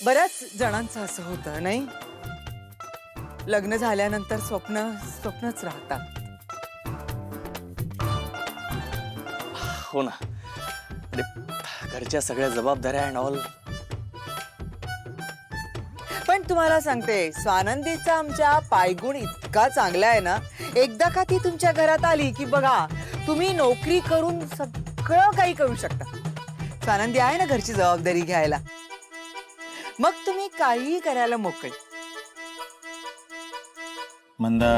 बऱ्याच जणांचं असं होतं नाही, लग्न झाल्यानंतर स्वप्नच राहतात. हो ना. अरे घरच्या सगळ्या जबाबदाऱ्या अँड ऑल. पण तुम्हाला सांगते, स्वानंदीचा आमच्या पायगुण इतका चांगला आहे ना, एकदा का ती तुमच्या घरात आली की बघा, तुम्ही नोकरी करून सगळं काही करू शकता. स्वानंदी आहे ना घरची जबाबदारी घ्यायला, मग तुम्ही काहीही करायला मोकळे. मंदा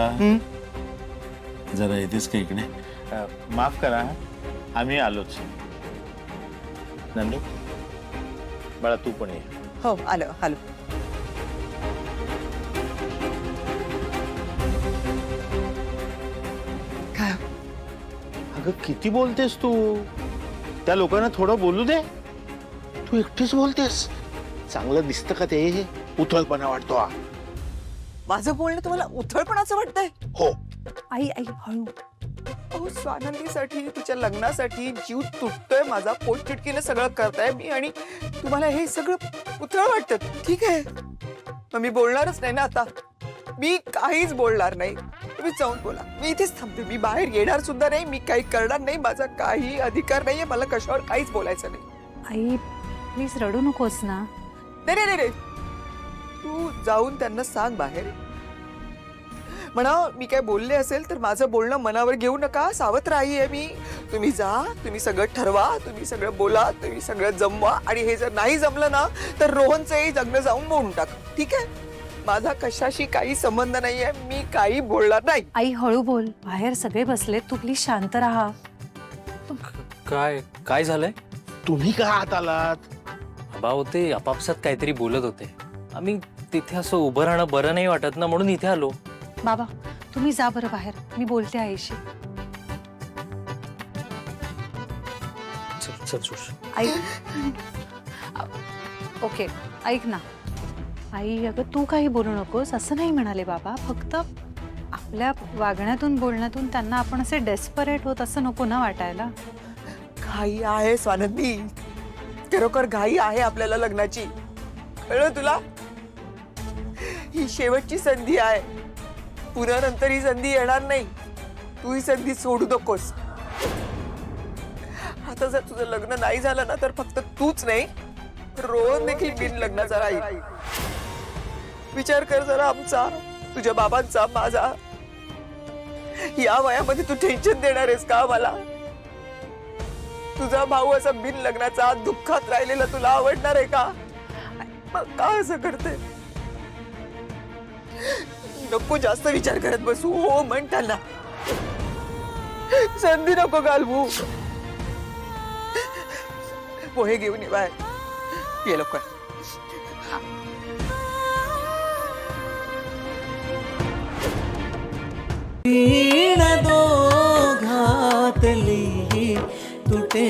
जरा येतेस का इकडे? माफ करा, आम्ही आलोच. नंदू बाळा तू पण ये. हो, आलो आलो. काय अगं किती बोलतेस तू? त्या लोकांना थोडं बोलू दे. तू एकटीच बोलतेस. चांगलं दिसतं का ते? उथळपणा वाटतो हा. माझं बोलणं तुम्हाला उथळपणाचं वाटतंय? हो. आई आई हळू. अहो स्वानंदीसाठी, तिच्या लग्नासाठी जीव तुटतोय माझा, पोटतिडकीने सगळं करताय मी, आणि तुम्हाला हे सगळं उथळ वाटतं. ठीक आहे, मग मी बोलणारच नाही ना आता. मी काहीच बोलणार नाही. तुम्ही जाऊन बोला, मी इथेच थांबते. मी बाहेर येणार सुद्धा नाही, मी काही करणार नाही. माझा काही अधिकार नाहीये, मला कशावर काहीच बोलायचं नाही. आई प्लीज रडू नकोस ना. नाही नाही नाही, तू जाऊन त्यांना सांग बाहेर. म्हणा मी काय बोलले असेल तर माझं बोलणं मनावर घेऊ नका, सावध राही मी. तुम्ही जा, तुम्ही सगळं ठरवा, तुम्ही सगळं बोला, तुम्ही सगळं जमवा, आणि हे जर नाही जमलं ना तर रोहनचंही जगणं जाऊन मोडून टाक. ठीक आहे, माझा कशाशी काही संबंध नाहीये, मी काही बोलणार नाही. आई हळू बोल, बाहेर सगळे बसलेत, तू प्लीज शांत राहा. काय काय झालंय? तुम्ही का आत आलात? बाबा होते आपापसात काहीतरी बोलत होते. आम्ही तिथे असं उभं राहणं बरं नाही वाटत ना, म्हणून इथे आलो. बाबा तुम्ही जा बरं बाहेर, मी बोलते आईशी. चल चल सुश. आई ओके ऐक ना आई, अगं तू काही बोलू नकोस, असं नाही म्हणाले बाबा. फक्त आपल्या वागण्यातून बोलण्यातून त्यांना आपण असे डेस्परेट होत असं नको ना वाटायला. घाई आहे स्वानंदी, खरोखर घाई आहे आपल्याला लग्नाची. कळलं तुला? ही शेवटची संधी आहे, पुन्हा नंतर ही संधी येणार नाही. तू ही संधी सोडू नकोस. आता जर तुझं लग्न नाही झालं ना तर फक्त तूच नाही, रोहन देखील बिन लग्नाचा राहील. विचार कर जरा आमचा, तुझ्या बाबांचा, माझा. या वयामध्ये तू टेन्शन देणार आहेस का मला? तुझा भाऊ असा बिन लग्नाचा दुःखात राहिलेला तुला आवडणार आहे का? मग का असं करते? नको जास्त विचार करत बसू. हो म्हण त्यांना, संधी नको घालवू. पोहे घेऊन ये बाहेर, ये लवकर. वीण दोघातली तुटे